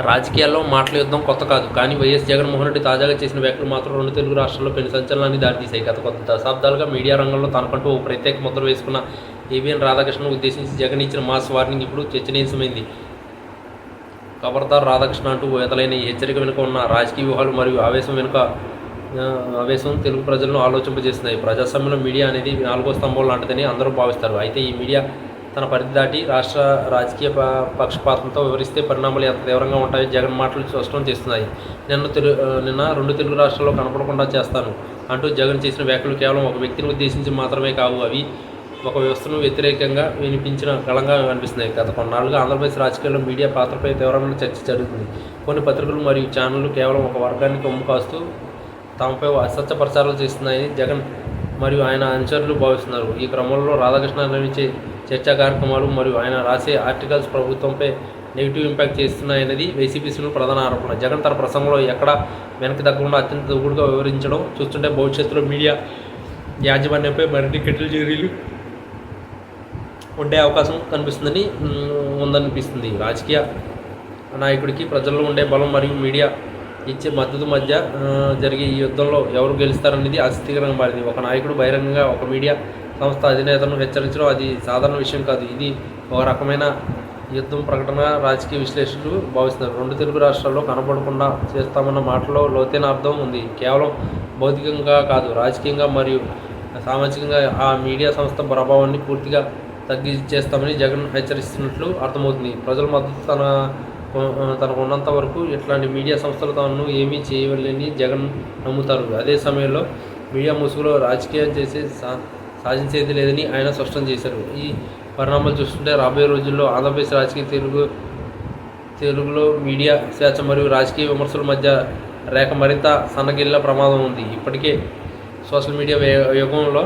రాజకీయాల్లో మాటల యుద్ధం కొత్త కాదు. కానీ వైఎస్ జగన్మోహన్ రెడ్డి తాజాగా చేసిన వ్యాఖ్యలు మాత్రం రెండు తెలుగు రాష్ట్రాల్లో పెను సంచలనాన్ని దారితీశాయి. గత కొద్ది దశాబ్దాలుగా మీడియా రంగంలో తనకంటూ ఓ ప్రత్యేక ముద్ర వేసుకున్న ఏబిఎన్ రాధాకృష్ణను ఉద్దేశించి జగన్ ఇచ్చిన మాస్ వార్నింగ్ ఇప్పుడు చర్చనీయాంశమైంది. ఖబర్దార్ రాధాకృష్ణ అంటూ మొదలైన ఈ హెచ్చరిక వెనుక ఉన్న రాజకీయ వ్యూహాలు మరియు ఆవేశం తెలుగు ప్రజలను ఆలోచింపజేస్తున్నాయి. ప్రజాస్వామ్యంలో మీడియా అనేది నాలుగో స్తంభం లాంటిదని అందరూ భావిస్తారు. అయితే ఈ మీడియా తన పరిధి దాటి రాష్ట్ర రాజకీయ పక్షపాతంతో వివరిస్తే పరిణామాలు ఎంత తీవ్రంగా ఉంటాయో జగన్ మాటలు స్పష్టం చేస్తున్నాయి. నిన్న రెండు తెలుగు రాష్ట్రాల్లో కనపడకుండా చేస్తాను అంటూ జగన్ చేసిన వ్యాఖ్యలు కేవలం ఒక వ్యక్తిని ఉద్దేశించి మాత్రమే కావు, అవి ఒక వ్యవస్థను వ్యతిరేకంగా వినిపించిన గళంగా కనిపిస్తున్నాయి. గత కొన్నాళ్ళుగా ఆంధ్రప్రదేశ్ రాజకీయాల్లో మీడియా పాత్రపై తీవ్రమైన చర్చ జరుగుతుంది. కొన్ని పత్రికలు మరియు ఛానళ్లు కేవలం ఒక వర్గానికి కొమ్ము కాస్తూ తమపై అసత్య ప్రచారాలు చేస్తున్నాయని జగన్ మరియు ఆయన అనుచరులు భావిస్తున్నారు. ఈ క్రమంలో రాధాకృష్ణ నిర్వహించే చర్చా కార్యక్రమాలు మరియు ఆయన రాసే ఆర్టికల్స్ ప్రభుత్వంపై నెగిటివ్ ఇంపాక్ట్ చేస్తున్నాయనేది వైసీపీ శ్రేణుల ప్రధాన ఆరోపణ. జగన్ తన ప్రసంగంలో ఎక్కడా వెనక్కి తగ్గకుండా అత్యంత దూకుడుగా వివరించడం చూస్తుంటే భవిష్యత్తులో మీడియా యాజమాన్యంపై మరిన్ని కఠిన చర్యలు ఉండే అవకాశం ఉందనిపిస్తుంది. రాజకీయ నాయకుడికి ప్రజల్లో ఉండే బలం మరియు మీడియా ఇచ్చే మద్దతు మధ్య జరిగే ఈ యుద్ధంలో ఎవరు గెలుస్తారనేది ఆసక్తికరంగా మారింది. ఒక నాయకుడు బహిరంగంగా ఒక మీడియా సంస్థ అధినేతను హెచ్చరించడం అది సాధారణ విషయం కాదు. ఇది ఒక రకమైన యుద్ధం ప్రకటన రాజకీయ విశ్లేషకులు భావిస్తున్నారు. రెండు తెలుగు రాష్ట్రాల్లో కనపడకుండా చేస్తామన్న మాటలో లోతైన అర్థం ఉంది. కేవలం భౌతికంగా కాదు, రాజకీయంగా మరియు సామాజికంగా ఆ మీడియా సంస్థ ప్రభావాన్ని పూర్తిగా తగ్గించేస్తామని జగన్ హెచ్చరిస్తున్నట్లు అర్థమవుతుంది. ప్రజల మద్దతు తనకు ఉన్నంత వరకు ఇట్లాంటి మీడియా సంస్థలు తాను ఏమీ చేయలేని జగన్ నమ్ముతారు. అదే సమయంలో మీడియా ముసుగులో రాజకీయం సాధించేది లేదని ఆయన స్పష్టం చేశారు. ఈ పరిణామాలు చూస్తుంటే రాబోయే రోజుల్లో ఆంధ్రప్రదేశ్ రాజకీయ తెలుగులో మీడియా స్వేచ్ఛ మరియు రాజకీయ విమర్శల మధ్య రేఖ మరింత సన్నగిల్ల ప్రమాదం ఉంది. ఇప్పటికే సోషల్ మీడియా యుగంలో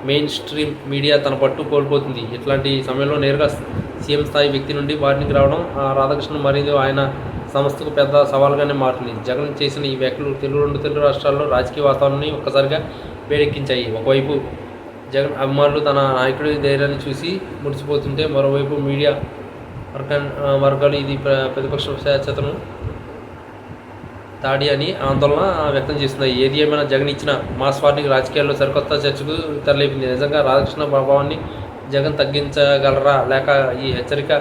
మెయిన్ స్ట్రీమ్ మీడియా తన పట్టు కోల్పోతుంది. ఇట్లాంటి సమయంలో నేరుగా సీఎం స్థాయి వ్యక్తి నుండి వార్నింగ్ రావడం రాధాకృష్ణ మరియు ఆయన సంస్థకు పెద్ద సవాల్గానే మారుతుంది. జగన్ చేసిన ఈ వ్యాఖ్యలు రెండు తెలుగు రాష్ట్రాల్లో రాజకీయ వాతావరణాన్ని ఒక్కసారిగా వేడెక్కించాయి. ఒకవైపు జగన్ అభిమానులు తన నాయకుడి ధైర్యాన్ని చూసి మురిసిపోతుంటే, మరోవైపు మీడియా వర్గాలు ఇది ప్రతిపక్ష స్వేచ్ఛతను తాడి అని ఆందోళన వ్యక్తం చేస్తున్నాయి. ఏది ఏమైనా జగన్ ఇచ్చిన మాస్ వార్నింగ్ రాజకీయాల్లో సరికొత్త చర్చకు తెరలేపింది. నిజంగా రాధాకృష్ణ ప్రభావాన్ని జగన్ తగ్గించగలరా, లేక ఈ హెచ్చరిక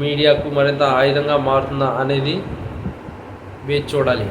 మీడియాకు మరింత ఆయుధంగా మారుతుందా అనేది వేచి చూడాలి.